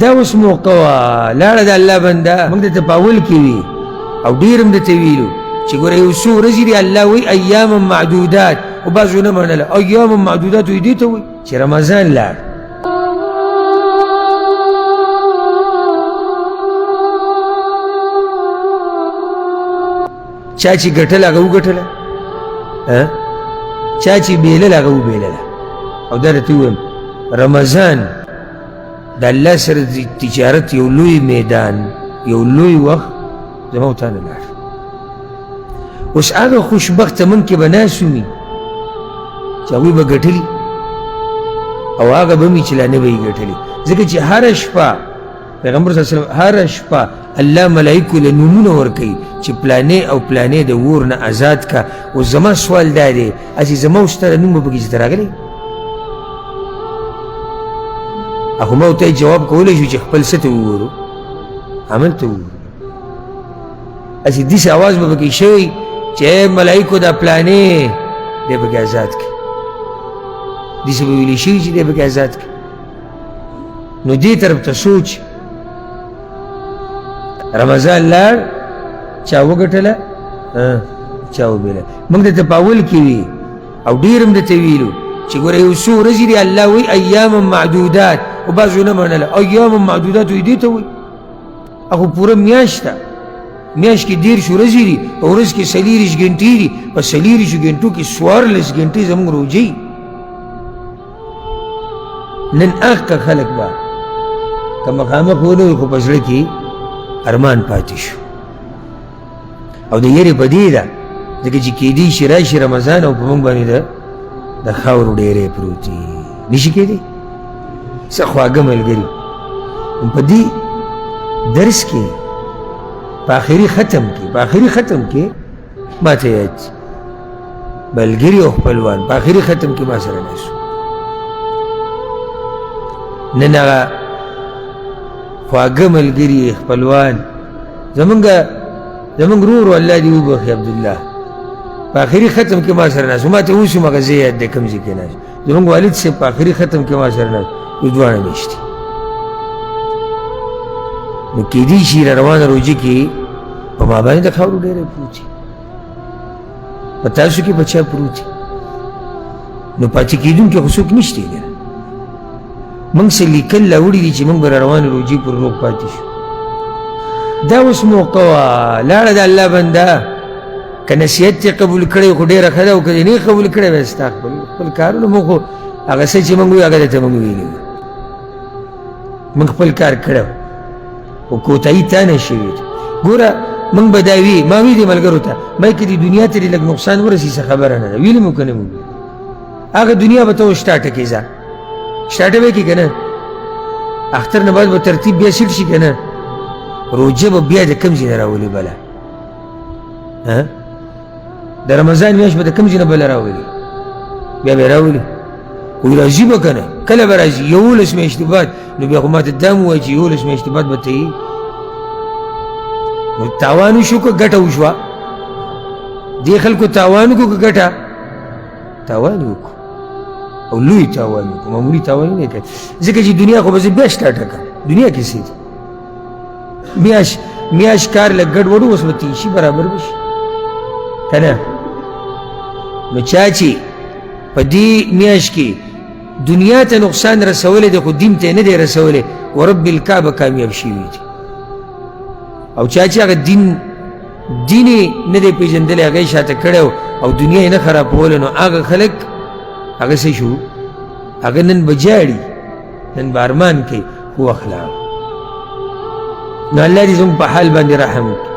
دا اوس موقع وه لاړه د الله بنده موږ درته په اول کې وي او ډېر هم درته ویلو چې ګوره یو څو ورځې دي الله وایي ایاما معدودات او بعضو نه منله ایاما معدودات وایي دې ته وایي چې رمضان لاړ چا چې ګټله هغه وګټله چا چې بیلله هغه وبیلله او دا درته ووایم رمضان د الله سره د تجارت یو لوی میدان یو لوی وخت زما و تا نه لاړ اوس هغه خوشبخته من کې به ناست وي چې هغوی به ګټلي او هغه به وي چې لا نه به یې ګټلي ځکه چې هره شپه پیغمبر صلی الله علیه وسلم هره شپه الله ملایکو له نومونه ورکوي چې پلانې او پلانې د اور نه آزاد کا اوس زما سوال دا دی هسې زما او ستا د نوم به پکې چې ته راغلی خو ما ورته جواب کولی شو چې خپل څه ته وګورو عمل ته وګورو هسې داسې اواز به پکې شوی چې ملایکو دا پلانې دی پکې آزاد کړي داسې به ویلی شوي چې دی پکې آزاد کړي نو دې طرف ته سوچ رمضان لاړ چا وګټله چا وبیله موږ درته په اول کې وي او ډېر هم درته ویلو چې ګوره یو څو ورځې دي الله وایي ایاما معدودات او بعضو نه منله ایاما معدودات وایي دې ته وایي هغه پوره میاشت ده میاشت کې 13 ورځې دي په ورځ کې 40 ګنټې دي په 40 ګنټو کې 14 ګنټې زموږ روژې نن هغه خلک به که مخامخ ونه وي خو په زړه کې ارمان پاتې شو او د یېرې په دې ده ځکه چې کیدی شي راشي رمضان او په موږ باندې د خاورو ډېرې پروت دي نشي کېدی څه خواږه ملګري په دې درس کې په آخري ختم کې ما ته یاد ملګري او خپلوان په آخري ختم کې ما سره ناست نن هغه خواږه ملګري خپلوان زمونږ ورور الله دې وبخي عبدالله په آخري ختم کې ما سره ناست ما ته اوس هم هغه زه یاد دی کوم ځای کې ناست زمونږ والد صاحب په آخري ختم کې ما سره ناست اوس دواړه میاشتې نو کیدی شي را روانه روژې کې په ما باندې د خاورو ډېرې پروت دي په تاسو کې په چا پروت دي نو پاتې کېدونکي خو څوک نشته دی موږ څه لیکل راوړي دي چې موږ به را روانې روژې پر روغ پاتې شو دا اوس موقع وه لاړه د الله بنده که نصیحت یې قبول کړی خو ډېره ښه ده او که دې نه قبول کړی بیا ستا خپل کارونه موږ خو هغه څه چې موږ وي هغه درته موږ ویلي موږ خپل کار کړی خو کوتاهي تا نه شوې ده ګوره موږ به دا وي ما ویلي ملګرو ته ما که دې دنیا ته دې لږ نقصان ورسي څه خبره نه ده ویلي مو که نه مو هغه دنیا به ته اوس سټارټه کړې ځه سټارټه به کړې که نه اختر نه بعد به ترتیب بیا سیټ شي که نه روژه به بیا د کوم ځای نه راولي بله د رمضان میاشت به د کوم ځای نه بله راولي بیا به یې راولي وایي راځي به که نه کله به راځي 11 میاشتې بعد نو بیا خو ما ته دا مو وایي چې 11 میاشتې بعد به ته یې نو تاوان وشو که ګټه وشوه دې خلکو تاوان وکړو که ګټه تاوان یې وکړو او لوی تاوان وکړو معمولي تاوان یې نه کوي ځکه چې دنیا خو به زه بیا سټارټه کړم دنیا کې څه دي میاشت کار لږ ګډوډ اوس به تېر شي برابر به شي که نه نو چا چې په دې میاشت کې دنیا ته نقصان رسولی دی خو دین ته یې نه دی رسولی ورب الکعبه کامیاب شوي دي او چا چې هغه دین یې نه دی پېژندلی هغه یې شاته کړی او دنیا یې نه خرابولی نو هغه خلک هغه څه شو هغه نن به جاړي نن به ارمان کوي خو اخلاق نو الله دې زموږ په حال باندې رحم وکړي